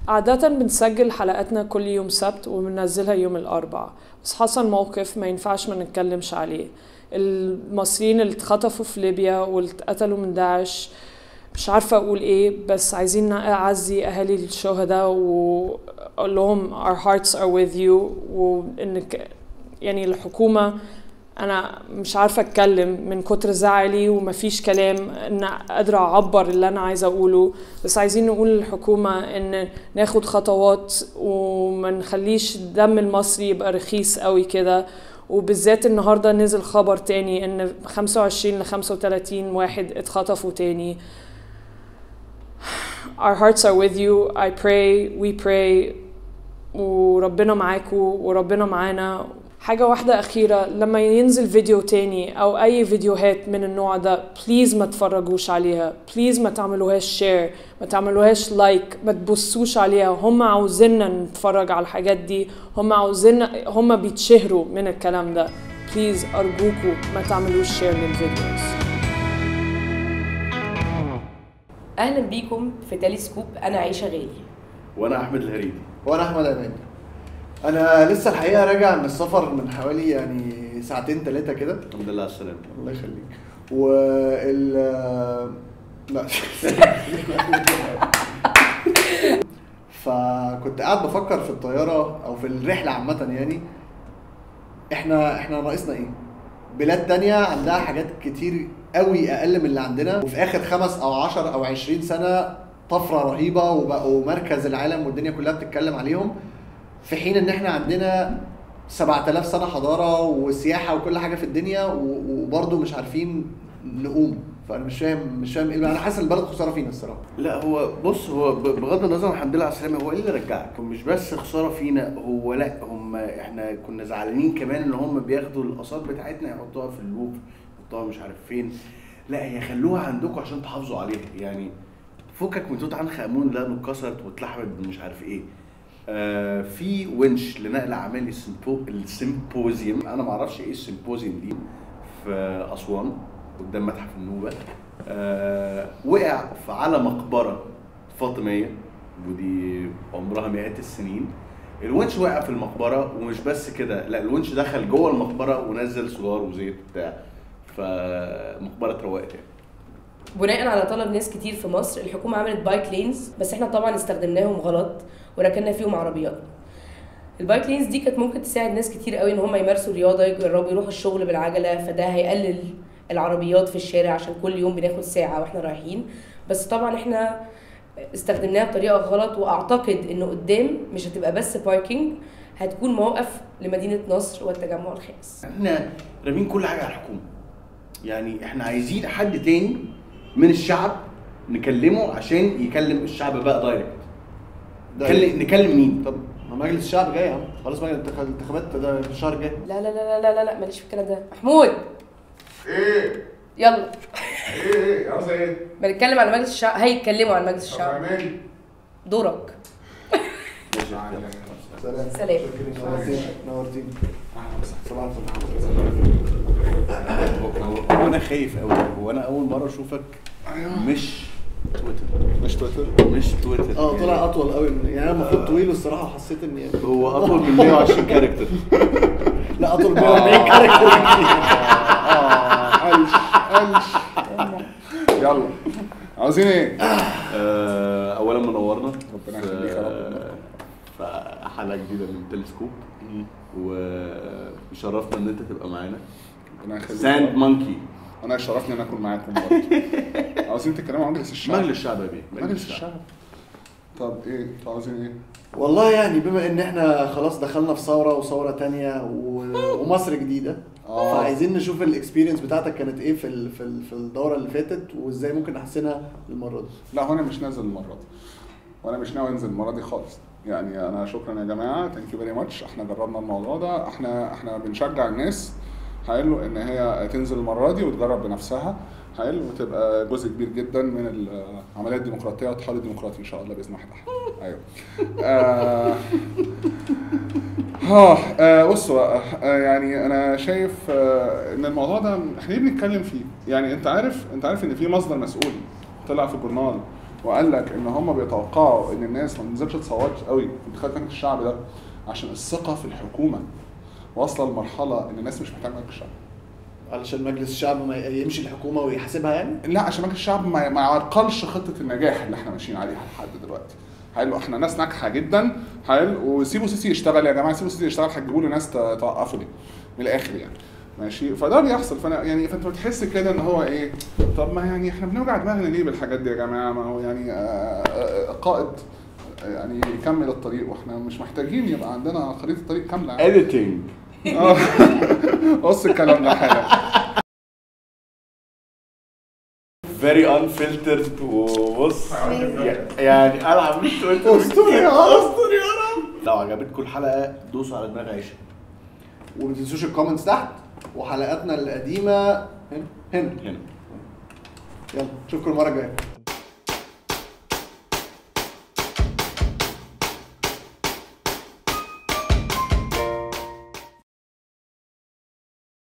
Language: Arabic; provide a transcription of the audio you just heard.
عادة بنسجل حلقاتنا كل يوم سبت وبننزلها يوم الأربعاء، بس حصل موقف ما ينفعش ما نتكلمش عليه. المصريين اللي اتخطفوا في ليبيا واللي اتقتلوا من داعش، مش عارفة أقول إيه، بس عايزين نعزي أهالي الشهداء وأقول لهم our hearts are with you. وإنك يعني الحكومة، أنا مش عارفة أتكلم من كتر زعلي ومفيش كلام إن قادرة أعبر اللي أنا عايزة أقوله، بس عايزين نقول للحكومة إن ناخد خطوات وما نخليش الدم المصري يبقى رخيص قوي كده. وبالذات النهاردة نزل خبر تاني إن 25 ل 35 واحد اتخطفوا تاني. Our hearts are with you. I pray, we pray. وربنا معاكم وربنا معانا. حاجة واحدة أخيرة، لما ينزل فيديو تاني أو أي فيديوهات من النوع ده بليز ما تفرجوش عليها، بليز ما تعملوهاش شير، ما تعملوهاش لايك، ما تبصوش عليها. هم عاوزيننا نتفرج على الحاجات دي، هم بيتشهروا من الكلام ده. بليز أرجوكوا ما تعملوش شير للفيديوز. اهلا بيكم في تلسكوب. انا عايشه غالي، وانا احمد الهريدي، وانا احمد اماني. انا لسه الحقيقه راجع من السفر من حوالي ساعتين 3 كده. الحمد لله على السلامه. الله يخليك. وال لا فكنت قاعد بفكر في الطياره او في الرحله عامه، يعني احنا ناقصنا ايه؟ بلاد تانية عندها حاجات كتير قوي اقل من اللي عندنا، وفي اخر 5 أو 10 أو 20 سنه طفره رهيبه وبقوا مركز العالم والدنيا كلها بتتكلم عليهم، في حين ان احنا عندنا 7000 سنه حضاره وسياحه وكل حاجه في الدنيا وبرضه مش عارفين نقوم. فانا مش فاهم ايه. انا حاسس ان البلد خساره فينا الصراحه. لا هو بص، هو بغض النظر الحمد لله على السلامه، هو ايه اللي رجعك؟ مش بس خساره فينا، هو لا هم احنا كنا زعلانين كمان ان هم بياخدوا الاثار بتاعتنا يحطوها في اللوفر، يحطوها مش عارف فين. لا هي خلوها عندكم عشان تحافظوا عليها. يعني فكك من توت عنخ امون لانه اتكسرت واتلحمت مش عارف ايه. في ونش لنقل اعمال السيمبوزيوم، انا ما اعرفش ايه السيمبوزيوم دي، في اسوان قدام متحف النوبه. وقع على مقبره فاطميه ودي عمرها مئات السنين. الونش وقع في المقبره، ومش بس كده، لا الونش دخل جوه المقبره ونزل سولار وزيت بتاع، فمقبره اتروقت يعني. بناء على طلب ناس كتير في مصر الحكومه عملت بايك لينز، بس احنا طبعا استخدمناهم غلط وركننا فيهم عربيات. البايك لينز دي كانت ممكن تساعد ناس كتير قوي ان هم يمارسوا رياضه، يجربوا يروحوا الشغل بالعجله، فده هيقلل العربيات في الشارع عشان كل يوم بناخد ساعه واحنا رايحين. بس طبعا احنا استخدمناها بطريقه غلط، واعتقد انه قدام مش هتبقى بس باركينج، هتكون موقف لمدينه نصر والتجمع الخامس. احنا رامين كل حاجه على الحكومه، يعني احنا عايزين حد تاني من الشعب نكلمه عشان يكلم الشعب بقى دايركت. نكلم مين؟ طب ما مجلس الشعب جاي يا عم، خلاص مجلس الانتخابات ده في الشهر الجاي. لا لا لا لا لا لا ماليش في الكلام ده. محمود ايه يلا. ايه عاوز ايه؟ بنتكلم على مجلس الشعب، هيتكلموا عن مجلس الشعب. فاهمين؟ دورك. سلام. نورتيني. صباح الفل. انا خايف قوي، هو انا اول مره اشوفك مش تويتر. طلع اطول قوي يعني انا المفروض طويل الصراحه، وحسيت ان هو اطول من 120 كاركتر. لا اطول من 140 كاركتر. قلش يلا عاوزين ايه؟ اولا منورنا، ربنا يخليك يا رب. في حلقه جديده من تلسكوب، وشرفنا ان انت تبقى معانا. ربنا يخليك. ساند مونكي، انا شرفني ان اكون معاكم برضه. عاوزين تتكلموا عن مجلس الشعب؟ مجلس الشعب يا بيه، مجلس الشعب. طب ايه انتوا عاوزين ايه؟ والله يعني بما ان احنا خلاص دخلنا في ثوره وثوره تانية ومصر جديده، فعايزين نشوف الاكسبيرينس بتاعتك كانت ايه في الدوره اللي فاتت، وازاي ممكن نحسنها المره دي. لا هو انا مش نازل المره دي، وانا مش ناوي انزل المره دي خالص. يعني انا شكرا يا جماعه، ثانك يو فيري ماتش. احنا جربنا الموضوع ده، احنا بنشجع الناس حلو ان هي تنزل المره دي وتجرب بنفسها حلو، وتبقى جزء كبير جدا من العمليه الديمقراطيه وتحول الديمقراطي ان شاء الله باذن واحد احد. ايوه. بصوا يعني انا شايف ان الموضوع ده احنا ليه بنتكلم فيه؟ يعني انت عارف ان في مصدر مسؤول طلع في الجورنال وقال لك ان هم بيتوقعوا ان الناس ما تنزلش تصوت قوي في انتخابات مجلس الشعب ده عشان الثقه في الحكومه واصله لمرحله ان الناس مش محتاجه مجلس الشعب. علشان مجلس الشعب ما يمشي الحكومه ويحاسبها يعني؟ لا، عشان مجلس الشعب ما يعرقلش خطه النجاح اللي احنا ماشيين عليها لحد دلوقتي. حلو، احنا ناس ناجحه جدا. حلو، وسيبوا سيسي يشتغل يا جماعه، سيبوا سيسي يشتغل، هتجيبوا له ناس توقفوا ليه من الاخر يعني. ماشي، فده بيحصل. فانا يعني فانت بتحس كده ان هو ايه، طب ما يعني احنا بنوجع دماغنا ليه بالحاجات دي يا جماعه؟ ما هو يعني قائد يعني يكمل الطريق، واحنا مش محتاجين يبقى عندنا خريطه الطريق كامله يعني. اديتنج. بص الكلام ده حالا فيري انفلترد. وبص يعني انا عملت قلت اسطوري يا رب. لو عجبتكم الحلقه دوسوا على دماغ عيشه، وما تنسوش الكومنتس تحت، وحلقاتنا القديمه هنا. هنا. يلا نشوفكم المره الجايه.